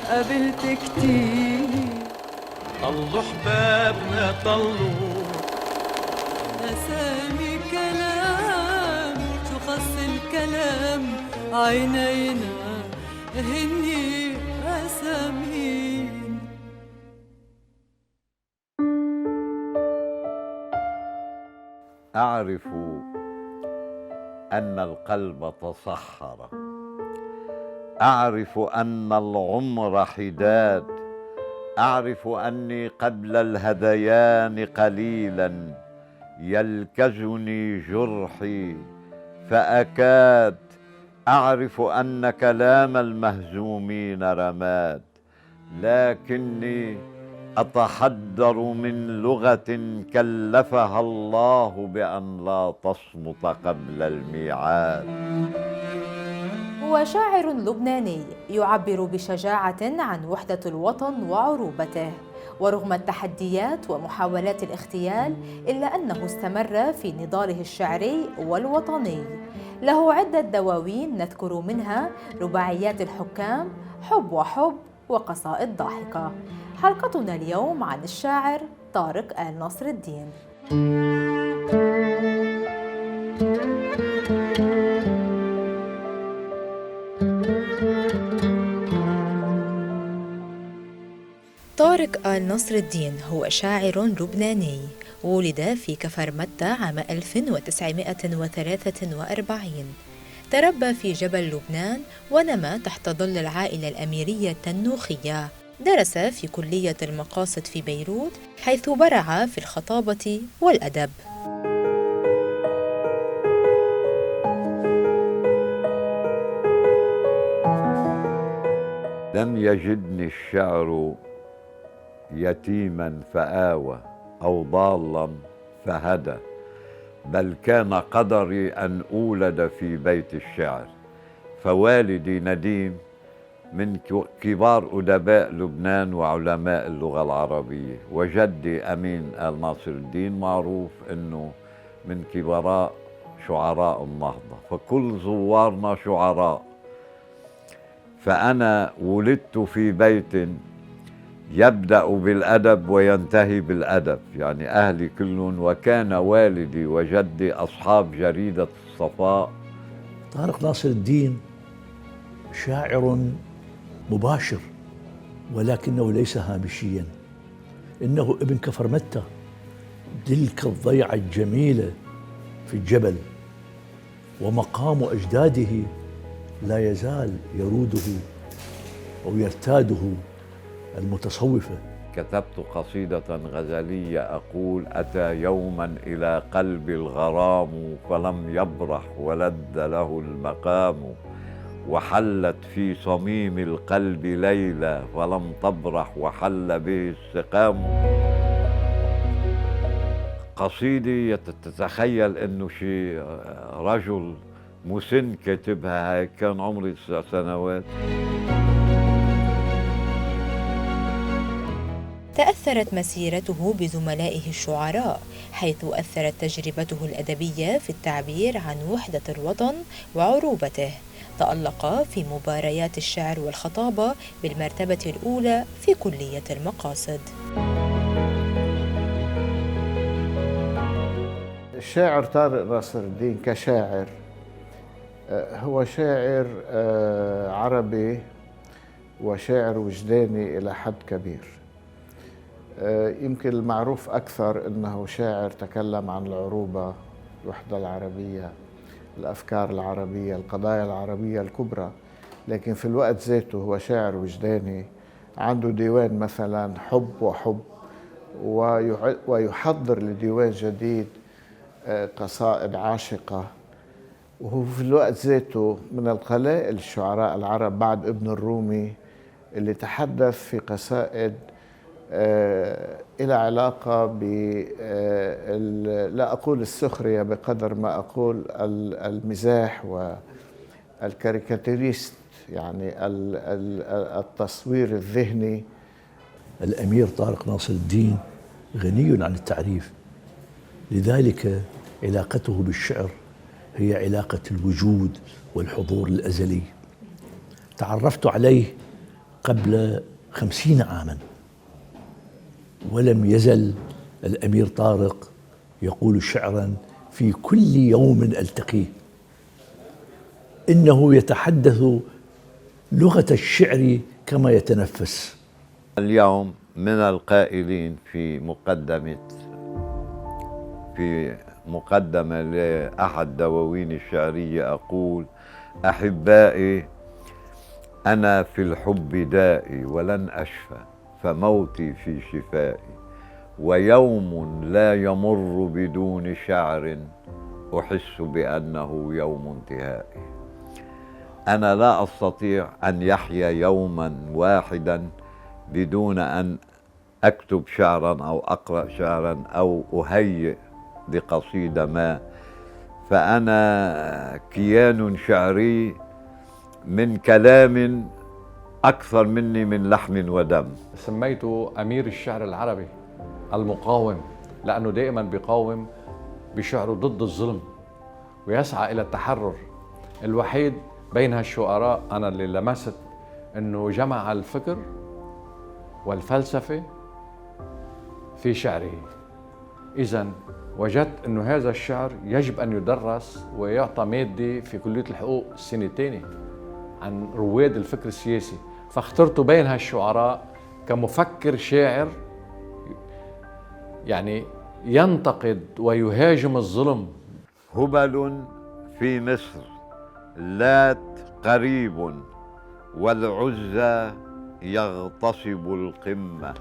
قابلت كتير. طلوا حبابنا طلوا أسامي كلام شو خص الكلام، عينينا هني أسامين. أعرف أن القلب تصحر، أعرف أن العمر حداد، أعرف أني قبل الهذيان قليلا يلكزني جرحي فأكاد، أعرف أن كلام المهزومين رماد، لكني أتحدر من لغة كلفها الله بأن لا تصمت قبل الميعاد. هو شاعر لبناني يعبر بشجاعة عن وحدة الوطن وعروبته، ورغم التحديات ومحاولات الاغتيال إلا أنه استمر في نضاله الشعري والوطني. له عدة دواوين نذكر منها رباعيات الحكام، حب وحب، وقصائد ضاحكة. حلقتنا اليوم عن الشاعر طارق آل نصر الدين. طارق آل نصر الدين هو شاعر لبناني، ولد في كفر متى عام 1943. تربى في جبل لبنان ونما تحت ظل العائلة الأميرية التنوخية. درس في كلية المقاصد في بيروت، حيث برع في الخطابة والأدب. لم يجدني الشعر يتيما فآوى أو ضالا فهدى، بل كان قدري أن أولد في بيت الشعر. فوالدي نديم من كبار أدباء لبنان وعلماء اللغة العربية، وجدي أمين آل ناصر الدين معروف أنه من كبراء شعراء النهضة، فكل زوارنا شعراء. فأنا ولدت في بيت يبدأ بالأدب وينتهي بالأدب، يعني أهلي كلهم، وكان والدي وجدي أصحاب جريدة الصفاء. طارق ناصر الدين شاعر مباشر، ولكنه ليس هامشيا، إنه ابن كفر متى، تلك الضيعة الجميلة في الجبل، ومقام أجداده لا يزال يروده أو يرتاده المتصوفة. كتبت قصيدة غزلية أقول: أتى يوما إلى قلبي الغرام، فلم يبرح ولد له المقام، وحلت في صميم القلب ليلة، فلم تبرح وحل به السقام. قصيدي تتخيل أنه شي رجل مسن كاتبها، هيك كان عمري 9 سنوات. تأثرت مسيرته بزملائه الشعراء، حيث أثرت تجربته الأدبية في التعبير عن وحدة الوطن وعروبته. تألق في مباريات الشعر والخطابة بالمرتبة الأولى في كلية المقاصد. الشاعر طارق ناصر الدين كشاعر هو شاعر عربي وشاعر وجداني إلى حد كبير. يمكن المعروف أكثر أنه شاعر تكلم عن العروبة، الوحدة العربية، الأفكار العربية، القضايا العربية الكبرى، لكن في الوقت ذاته هو شاعر وجداني. عنده ديوان مثلا حب وحب، ويحضر لديوان جديد قصائد عاشقة، وهو في الوقت ذاته من القلائل الشعراء العرب بعد ابن الرومي اللي تحدث في قصائد إلى علاقة لا أقول السخرية بقدر ما أقول المزاح والكاريكاتيريست، يعني التصوير الذهني. الأمير طارق ناصر الدين غني عن التعريف، لذلك علاقته بالشعر هي علاقة الوجود والحضور الأزلي. تعرفت عليه قبل 50 عاما، ولم يزل الأمير طارق يقول شعرا في كل يوم ألتقيه، إنه يتحدث لغة الشعر كما يتنفس. اليوم من القائلين في مقدمة لأحد دواوين الشعرية أقول: أحبائي، أنا في الحب دائي ولن أشفى، فموتي في شفائي، ويوم لا يمر بدون شعر أحس بأنه يوم انتهائي. أنا لا أستطيع أن يحيا يوما واحدا بدون أن أكتب شعرا أو أقرأ شعرا أو أهيئ لقصيدة ما، فأنا كيان شعري من كلام أكثر مني من لحم ودم. سميته أمير الشعر العربي المقاوم، لأنه دائما بيقاوم بشعره ضد الظلم ويسعى إلى التحرر. الوحيد بين هالشعراء أنا اللي لمست أنه جمع الفكر والفلسفة في شعره. إذن وجدت أنه هذا الشعر يجب أن يدرس ويعطى مادة في كلية الحقوق السنة الثانية عن رواد الفكر السياسي، فاخترته بين هالشعراء كمفكر شاعر يعني ينتقد ويهاجم الظلم. هبل في مصر، لات قريب، والعزى يغتصب القمة،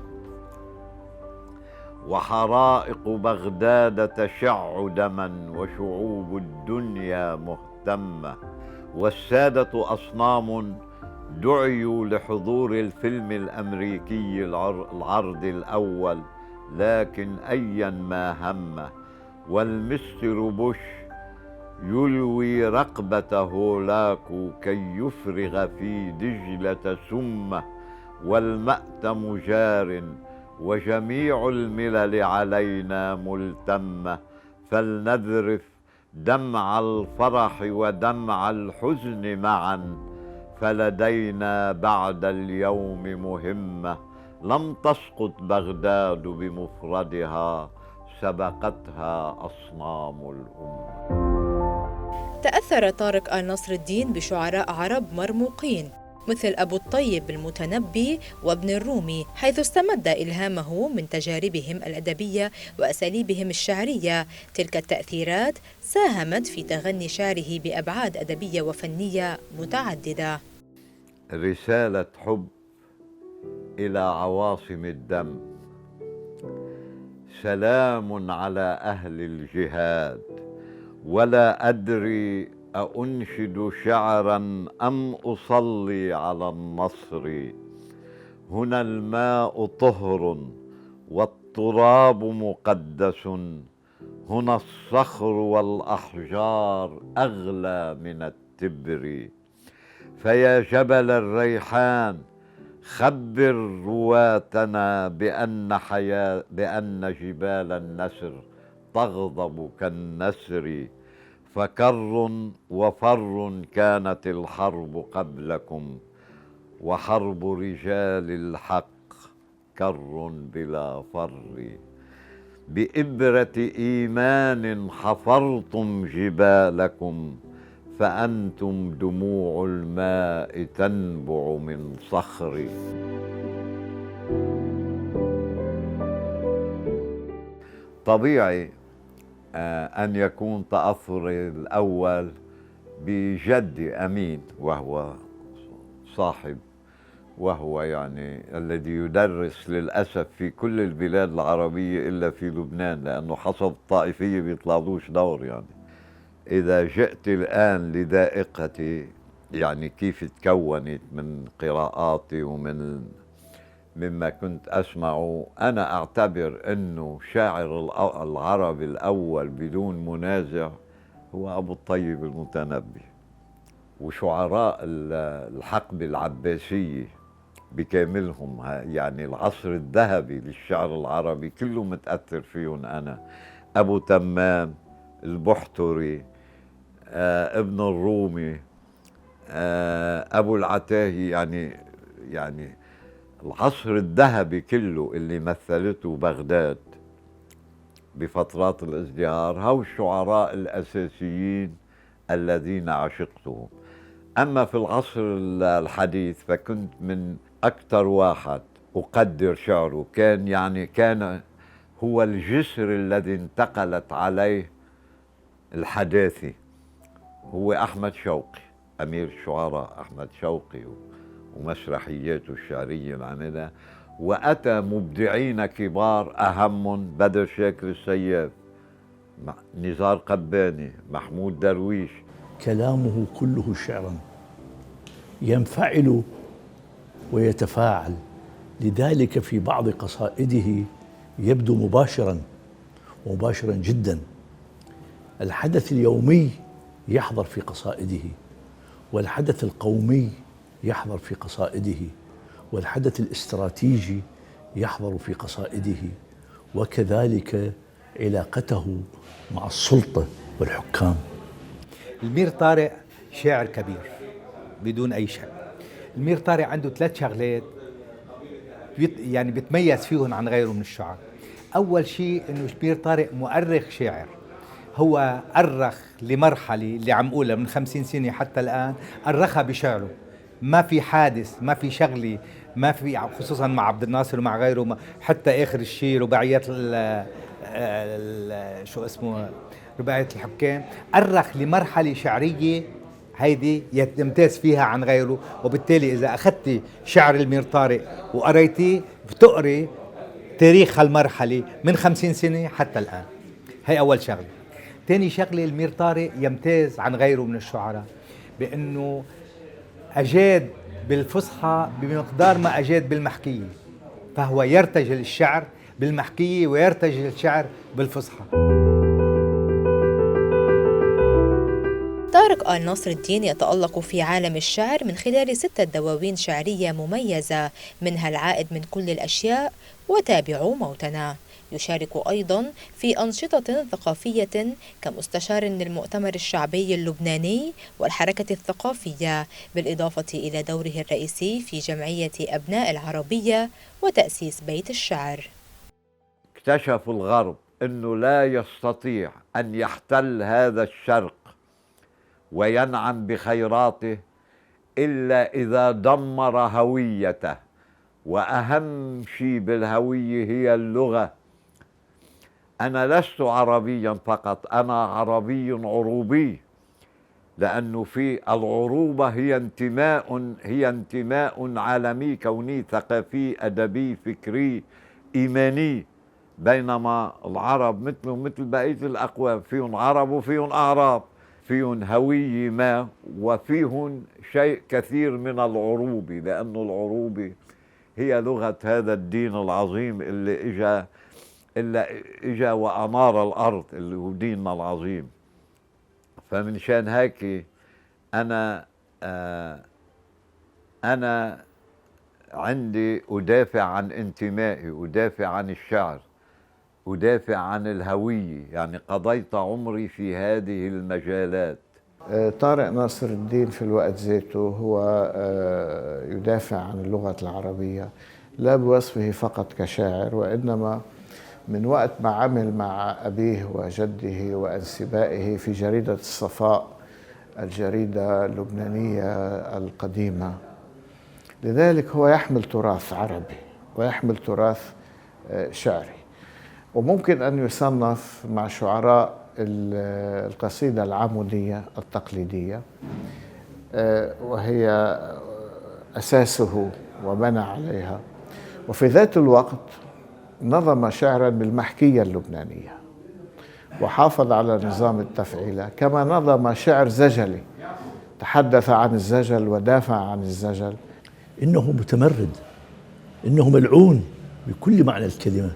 وحرائق بغداد تشع دما، وشعوب الدنيا مهتمة، والسادة أصنام دعيوا لحضور الفيلم الأمريكي العرض الأول، لكن أيا ما همه، والمستر بوش يلوي رقبة هولاكو كي يفرغ في دجلة سمه، والمأتم جار، وجميع الملل علينا ملتمة، فلنذرف دمع الفرح ودمع الحزن معا، فلدينا بعد اليوم مهمة، لم تسقط بغداد بمفردها، سبقتها أصنام الأمة. تأثر طارق آل نصر الدين بشعراء عرب مرموقين مثل أبو الطيب المتنبي وابن الرومي، حيث استمد إلهامه من تجاربهم الأدبية وأساليبهم الشعرية. تلك التأثيرات ساهمت في تغني شعره بأبعاد أدبية وفنية متعددة. رسالة حب إلى عواصم الدم، سلام على أهل الجهاد، ولا أدري أأنشد شعرا أم أصلي على النصر، هنا الماء طهر والتراب مقدس، هنا الصخر والأحجار أغلى من التبر، فيا جبل الريحان خبر رواتنا بأن جبال النسر تغضب كالنسر، فكر وفر كانت الحرب قبلكم، وحرب رجال الحق كر بلا فر، بإبرة إيمان حفرتم جبالكم، فأنتم دموع الماء تنبع من صخر. طبيعي أن يكون تأثري الأول بجدي أمين، وهو صاحب، وهو يعني الذي يدرس للأسف في كل البلاد العربية إلا في لبنان، لأنه حسب الطائفية بيطلعلوش دور. يعني إذا جئت الآن لذائقتي، يعني كيف تكونت من قراءاتي مما كنت أسمعه، أنا أعتبر أنه شاعر العرب الأول بدون منازع هو أبو الطيب المتنبي، وشعراء الحقبة العباسية بكاملهم، يعني العصر الذهبي للشعر العربي كله متأثر فيهم أنا. أبو تمام، البحتري، ابن الرومي، أبو العتاهي، يعني العصر الذهبي كله اللي مثلته بغداد بفترات الازدهار هو الشعراء الأساسيين الذين عشقتهم. أما في العصر الحديث فكنت من أكثر واحد أقدر شعره، كان هو الجسر الذي انتقلت عليه الحداثة، هو أحمد شوقي، أمير الشعراء أحمد شوقي ومسرحياته الشعرية اللي عملها. وأتى مبدعين كبار أهمهم بدر شاكر السياف، نزار قباني، محمود درويش. كلامه كله شعرا ينفعل ويتفاعل، لذلك في بعض قصائده يبدو مباشرا جدا. الحدث اليومي يحضر في قصائده، والحدث القومي يحضر في قصائده، والحدث الاستراتيجي يحضر في قصائده، وكذلك علاقته مع السلطة والحكام. المير طارق شاعر كبير بدون أي شك. المير طارق عنده 3 شغلات يعني بيتميز فيهم عن غيره من الشعراء. أول شيء إنه المير طارق مؤرخ شاعر، هو أرخ لمرحلة اللي عم قولها من 50 سنة حتى الآن، أرخها بشعره. ما في حادث، ما في شغلة، ما في، خصوصا مع عبد الناصر ومع غيره، حتى آخر الشيء رباعيات شو اسمه رباعية الحكام، أرخ لمرحلة شعرية هيدي يمتاز فيها عن غيره. وبالتالي إذا أخذتي شعر المير طارق وقريتيه بتقري تاريخ هالمرحلة من 50 سنة حتى الآن. هي أول شغلة. تاني شغلة، المير طارق يمتاز عن غيره من الشعراء بأنه أجاد بالفصحى بمقدار ما أجاد بالمحكية، فهو يرتجل الشعر بالمحكية ويرتجل الشعر بالفصحى. طارق آل ناصر الدين يتألق في عالم الشعر من خلال 6 دواوين شعرية مميزة، منها العائد من كل الأشياء وتابعوا موتنا. يشارك أيضا في أنشطة ثقافية كمستشار للمؤتمر الشعبي اللبناني والحركة الثقافية، بالإضافة إلى دوره الرئيسي في جمعية أبناء العربية وتأسيس بيت الشعر. اكتشف الغرب أنه لا يستطيع أن يحتل هذا الشرق وينعم بخيراته إلا إذا دمر هويته، وأهم شيء بالهوية هي اللغة. أنا لست عربيا فقط، أنا عربي عروبي، لأنه في العروبة هي انتماء عالمي، كوني، ثقافي، أدبي، فكري، إيماني. بينما العرب مثل بقية الأقوام، فيهم عرب وفيهم أعراب، فيهم هوية ما وفيهم شيء كثير من العروبي، لأن العروبي هي لغة هذا الدين العظيم اللي إجا وأنار الأرض، اللي هو ديننا العظيم. فمن شان هيك أنا عندي أدافع عن انتمائي، أدافع عن الشعر، أدافع عن الهوية، يعني قضيت عمري في هذه المجالات. طارق ناصر الدين في الوقت ذاته هو يدافع عن اللغة العربية، لا بوصفه فقط كشاعر، وإنما من وقت ما عمل مع أبيه وجده وأنسبائه في جريدة الصفاء، الجريدة اللبنانية القديمة. لذلك هو يحمل تراث عربي ويحمل تراث شعري، وممكن أن يصنف مع شعراء القصيدة العمودية التقليدية، وهي أساسه وبنى عليها. وفي ذات الوقت نظم شعرا بالمحكية اللبنانية وحافظ على نظام التفعيلة، كما نظم شعر زجلي تحدث عن الزجل ودافع عن الزجل. إنه متمرد، إنه ملعون بكل معنى الكلمة،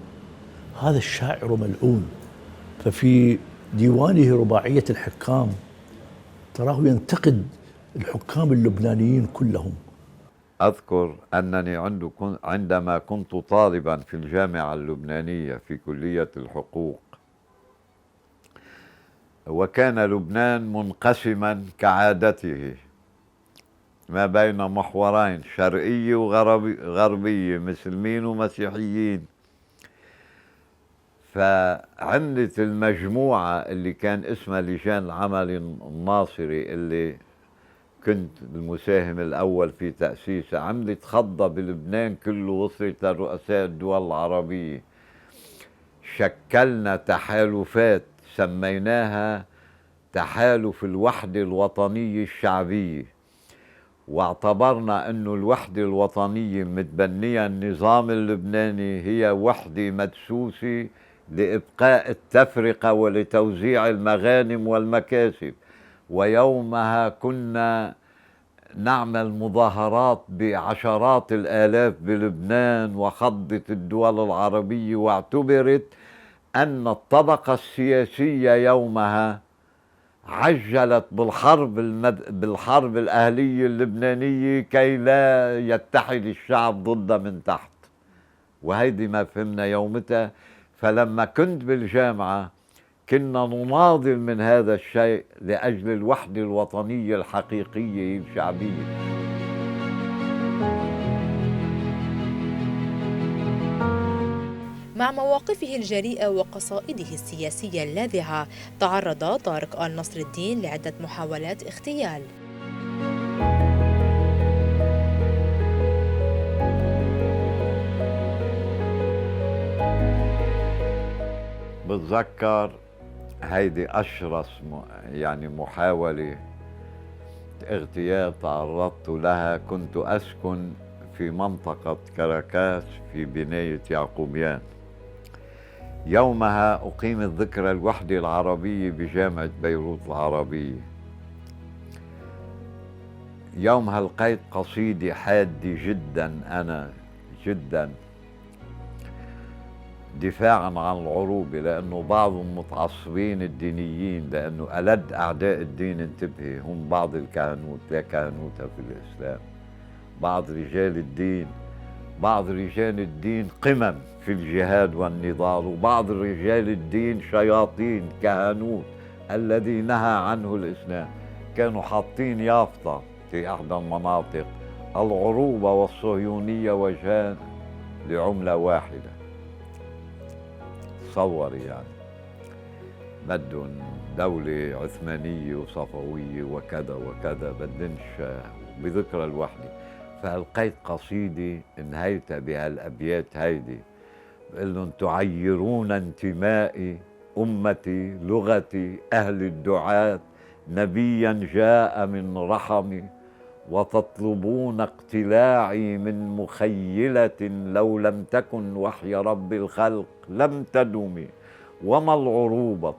هذا الشاعر ملعون. ففي ديوانه رباعية الحكام تراه ينتقد الحكام اللبنانيين كلهم. أذكر أنني عندما كنت طالبا في الجامعة اللبنانية في كلية الحقوق، وكان لبنان منقسما كعادته ما بين محورين، شرقية وغربية، مسلمين ومسيحيين. فعملت المجموعة اللي كان اسمها لجان العمل الناصري، اللي كنت المساهم الأول في تأسيسها، عملت خضة بلبنان كله، وصلت لرؤساء الدول العربية. شكلنا تحالفات سميناها تحالف الوحدة الوطنية الشعبية، واعتبرنا أنه الوحدة الوطنية المتبنية النظام اللبناني هي وحدة مدسوسة لإبقاء التفرقة ولتوزيع المغانم والمكاسب. ويومها كنا نعمل مظاهرات بعشرات الآلاف بلبنان، وخضت الدول العربية، واعتبرت أن الطبقة السياسية يومها عجلت بالحرب الأهلية اللبنانية كي لا يتحد الشعب ضدها من تحت. وهيدي ما فهمنا يومتها. فلما كنت بالجامعة كنا نناضل من هذا الشيء لأجل الوحدة الوطنية الحقيقية الشعبية. مع مواقفه الجريئة وقصائده السياسية اللاذعة، تعرض طارق آل نصر الدين لعدة محاولات اغتيال. بتذكر هيدي أشرس يعني محاولة اغتيال تعرضت لها. كنت أسكن في منطقة كاراكاس في بناية يعقوبيان. يومها أقيمت ذكرى الوحدة العربية بجامعة بيروت العربية. يومها لقيت قصيدة حادة جدا، أنا جدا دفاعا عن العروبة، لأنه بعضهم متعصبين الدينيين، لأنه ألد أعداء الدين، انتبهي، هم بعض الكهنوت، لا كهنوت في الإسلام، بعض رجال الدين قمم في الجهاد والنضال، وبعض رجال الدين شياطين كهنوت الذي نهى عنه الإسلام. كانوا حاطين يافطة في إحدى المناطق: العروبة والصهيونية وجهان لعملة واحدة. تصوري يعني بدهم دولة عثمانية وصفوية وكذا وكذا، بدنش بذكرى الوحدة. فألقيت قصيدة انهيتها بهالأبيات هيدي، بقول لهم: تعيرون انتمائي أمتي لغتي أهل الدعاة، نبيا جاء من رحمي، وتطلبون اقتلاعي من مخيلة لو لم تكن وحي رب الخلق لم تدم. وما العروبة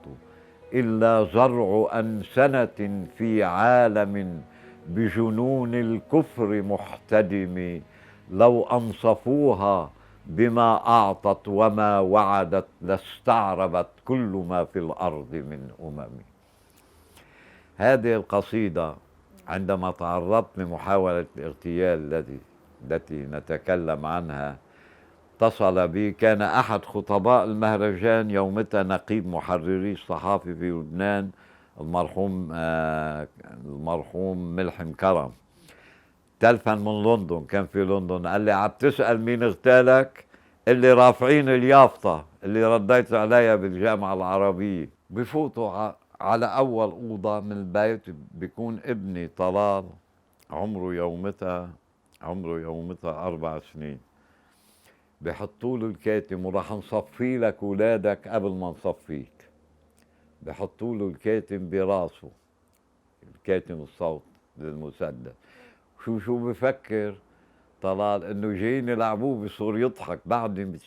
إلا زرع أنسنة في عالم بجنون الكفر محتدم، لو أنصفوها بما أعطت وما وعدت لاستعربت كل ما في الأرض من أمم. هذه القصيدة عندما تعرضت لمحاولة الاغتيال التي نتكلم عنها، اتصل بي، كان أحد خطباء المهرجان يومتها نقيب محرري الصحافة في لبنان المرحوم ملحم كرم. تلفن من لندن، كان في لندن، قال لي: عم تسأل مين اغتالك؟ اللي رافعين اليافطة اللي رديت عليها بالجامعة العربية. بفوتوا على أول أوضة من البيت، بيكون ابني طلال عمره يومتها 4 سنين. بحطوا له الكاتم، وراح نصفي لك ولادك قبل ما نصفيك. بحطوا له الكاتم براسه، الكاتم الصوت للمسدس. شو بفكر طلال؟ انه جايين يلعبوه، بصير يضحك. بعدني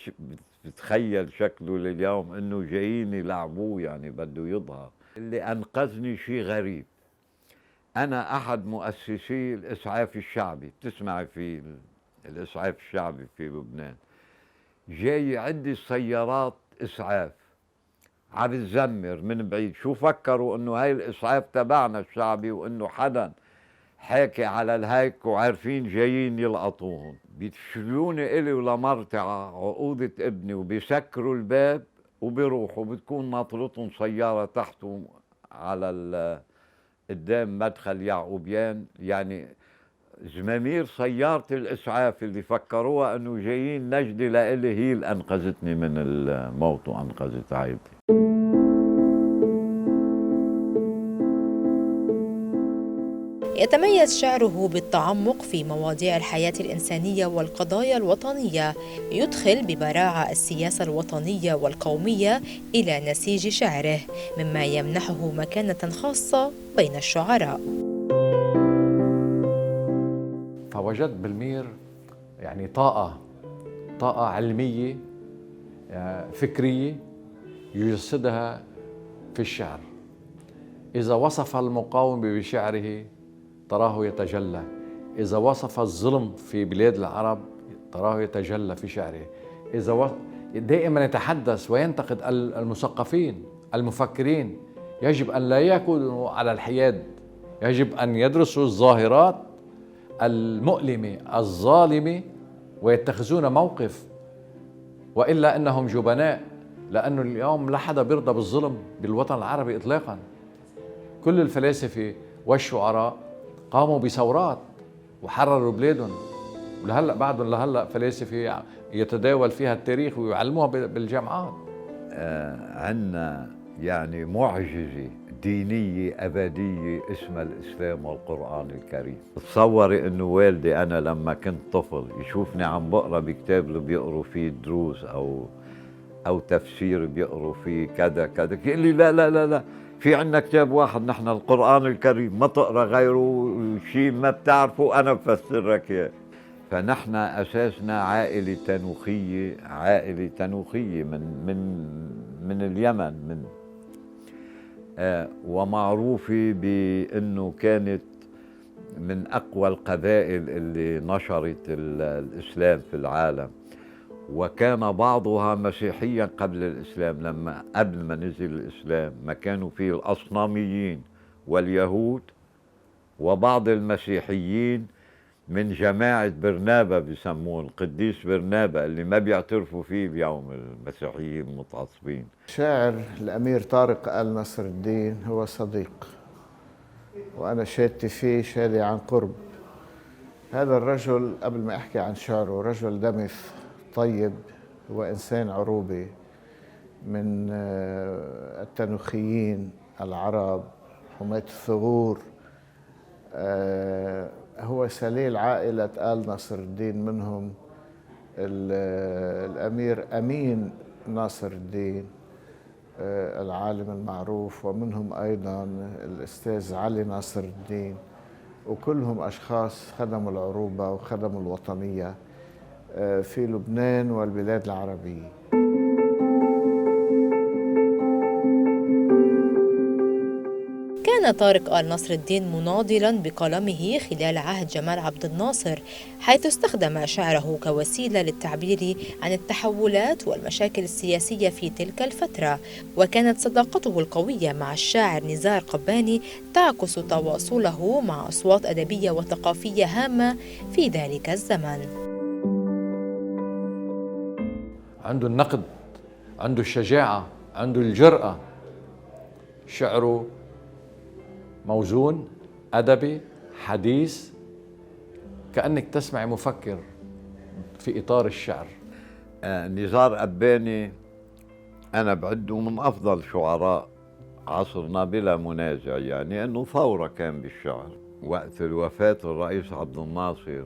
بتخيل شكله لليوم انه جايين يلعبوه، يعني بده يظهر. اللي انقذني شيء غريب، انا احد مؤسسي الاسعاف الشعبي، بتسمعي في الاسعاف الشعبي في لبنان. جاي عندي سيارات اسعاف عم بتزمر من بعيد. شو فكروا؟ انه هاي الاسعاف تبعنا الشعبي، وانه حدا حاكي على الهيك وعارفين جايين يلقطوهم. بيتشلوني الي ولمرتي عقودة ابني، وبيسكروا الباب وبيروحوا. بتكون ناطرتهم سيارة تحته على قدام مدخل يعقوبيان، يعني زمامير سيارة الإسعاف اللي فكروها أنه جايين نجدي لإلي هي اللي أنقذتني من الموت وأنقذت عائلتي. يتميز شعره بالتعمق في مواضيع الحياة الإنسانية والقضايا الوطنية، يدخل ببراعة السياسة الوطنية والقومية إلى نسيج شعره، مما يمنحه مكانة خاصة بين الشعراء. فوجدت بالمير يعني طاقة علمية فكرية يجسدها في الشعر. إذا وصف المقاوم بشعره تراه يتجلى، إذا وصف الظلم في بلاد العرب تراه يتجلى في شعره، دائما يتحدث وينتقد المثقفين المفكرين. يجب أن لا يكونوا على الحياد، يجب أن يدرسوا الظاهرات المؤلمة الظالمة ويتخذون موقف، وإلا أنهم جبناء، لأنه اليوم لا حدا بيرضى بالظلم بالوطن العربي إطلاقا. كل الفلاسفة والشعراء قاموا بثورات وحرروا بلادهم، ولهلا بعدهم لهلا فلاسفة يتداول فيها التاريخ ويعلموها بالجامعات. عندنا يعني معجزة دينية أبدية اسمها الإسلام والقرآن الكريم. تصوري إنه والدي أنا لما كنت طفل يشوفني عم بقرأ بكتاب اللي بيقروا فيه دروس أو تفسير بيقروا فيه كذا كذا، يقول لي لا لا لا لا، في عندنا كتاب واحد نحن القرآن الكريم، ما تقرأ غيره، شيء ما بتعرفه أنا بفسر لك إياه. فنحن أساسنا عائلة تنوخية من اليمن، ومعروفة بأنه كانت من أقوى القبائل اللي نشرت الإسلام في العالم، وكان بعضها مسيحيا قبل الإسلام. قبل ما نزل الإسلام ما كانوا فيه الأصناميين واليهود وبعض المسيحيين من جماعة برنابا، بيسموه القديس برنابا اللي ما بيعترفوا فيه بيوم المسيحيين المتعصبين. شاعر الأمير طارق آل نصر الدين هو صديق، وأنا شهدت فيه شهادة عن قرب. هذا الرجل قبل ما أحكي عن شعره رجل دمث طيب، هو إنسان عروبي من التنوخيين العرب، حماة الثغور. هو سليل عائلة آل نصر الدين، منهم الأمير أمين ناصر الدين العالم المعروف، ومنهم أيضا الأستاذ علي ناصر الدين، وكلهم أشخاص خدموا العروبة وخدموا الوطنية في لبنان والبلاد العربية. كان طارق آل نصر الدين مناضلاً بقلمه خلال عهد جمال عبد الناصر، حيث استخدم شعره كوسيلة للتعبير عن التحولات والمشاكل السياسية في تلك الفترة، وكانت صداقته القوية مع الشاعر نزار قباني تعكس تواصله مع أصوات أدبية وثقافية هامة في ذلك الزمن. عنده النقد، عنده الشجاعة، عنده الجرأة. شعره موزون، أدبي، حديث، كأنك تسمع مفكر في إطار الشعر. نزار قباني أنا بعده من أفضل شعراء عصرنا بلا منازع، يعني أنه ثورة كان بالشعر. وقت الوفاة الرئيس عبد الناصر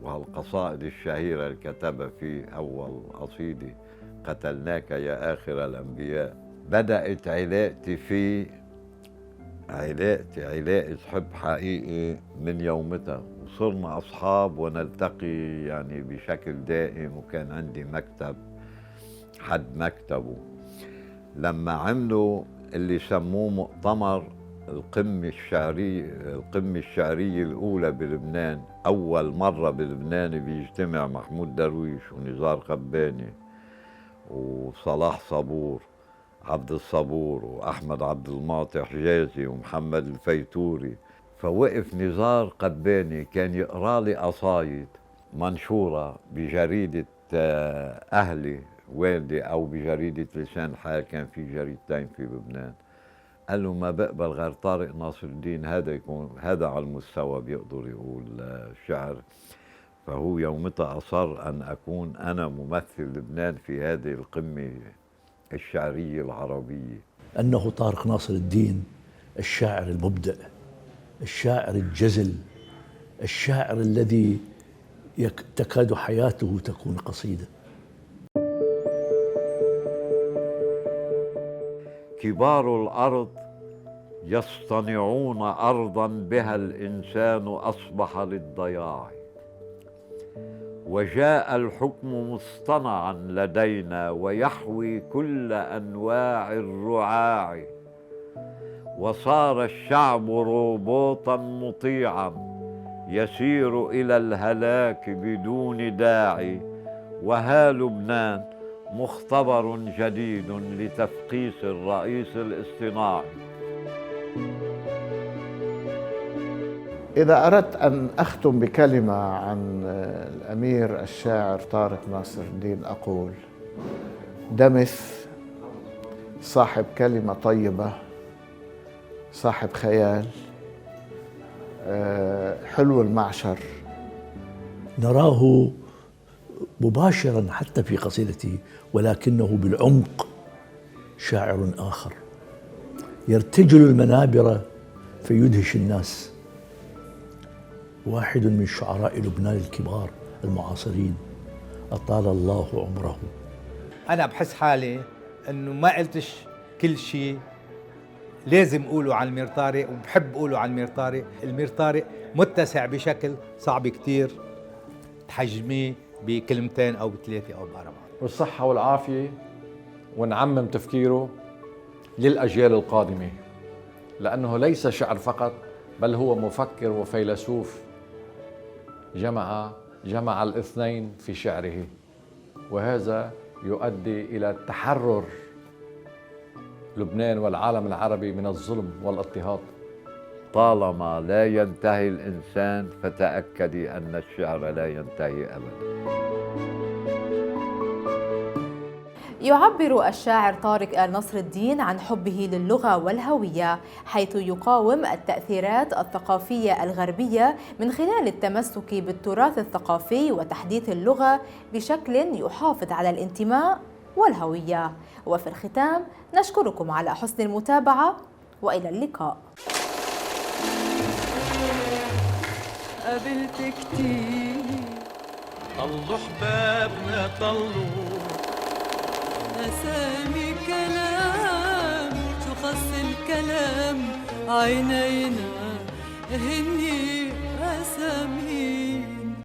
وهالقصائد الشهيرة اللي كتبها في أول قصيدة قتلناك يا آخر الأنبياء، بدأت علاقتي فيه علاقة حب حقيقي من يومتها، وصرنا أصحاب ونلتقي يعني بشكل دائم. وكان عندي مكتب حد مكتبه. لما عملوا اللي سموه مؤتمر القمة الشعرية الأولى بلبنان، أول مرة بلبنان بيجتمع محمود درويش ونزار قباني وصلاح صبور عبد الصبور وأحمد عبد المعطي حجازي ومحمد الفيتوري. فوقف نزار قباني كان يقرأ لي قصايد منشورة بجريدة أهلي والدي أو بجريدة لسان الحال، كان في جريدتين في لبنان. قال له ما بقبل غير طارق ناصر الدين، هذا يكون هذا على المستوى بيقدر يقول شعر. فهو يومتها أصر أن أكون أنا ممثل لبنان في هذه القمة الشعرية العربية. أنه طارق ناصر الدين الشاعر المبدع، الشاعر الجزل، الشاعر الذي تكاد حياته تكون قصيدة. كبار الأرض يصطنعون أرضا بها الإنسان أصبح للضياع، وجاء الحكم مصطنعا لدينا ويحوي كل أنواع الرعاع، وصار الشعب روبوتا مطيعا يسير إلى الهلاك بدون داعي، وها لبنان مختبر جديد لتفقيس الرئيس الاصطناعي. إذا أردت أن أختم بكلمة عن الأمير الشاعر طارق ناصر الدين أقول: دمث، صاحب كلمة طيبة، صاحب خيال، حلو المعشر. نراه مباشرا حتى في قصيدته، ولكنه بالعمق شاعر آخر يرتجل المنابر فيدهش الناس. واحد من شعراء لبنان الكبار المعاصرين، أطال الله عمره. أنا بحس حالي أنه ما قلتش كل شيء لازم أقوله عن المير طارق، وبحب أقوله عن المير طارق. المير طارق متسع بشكل صعب كتير تحجميه بكلمتين أو بثلاثة أو بأربعة. والصحة والعافية، ونعمم تفكيره للأجيال القادمة، لأنه ليس شعر فقط، بل هو مفكر وفيلسوف جمع الاثنين في شعره، وهذا يؤدي إلى تحرر لبنان والعالم العربي من الظلم والاضطهاد. طالما لا ينتهي الإنسان فتأكدي أن الشعر لا ينتهي أبدا. يعبر الشاعر طارق آل نصر الدين عن حبه للغة والهوية، حيث يقاوم التأثيرات الثقافية الغربية من خلال التمسك بالتراث الثقافي وتحديث اللغة بشكل يحافظ على الانتماء والهوية. وفي الختام نشكركم على حسن المتابعة، وإلى اللقاء. قابلت كتير طلوا حبابنا طلوا أسامي كلام، شو خص الكلام عينينا هني أسامي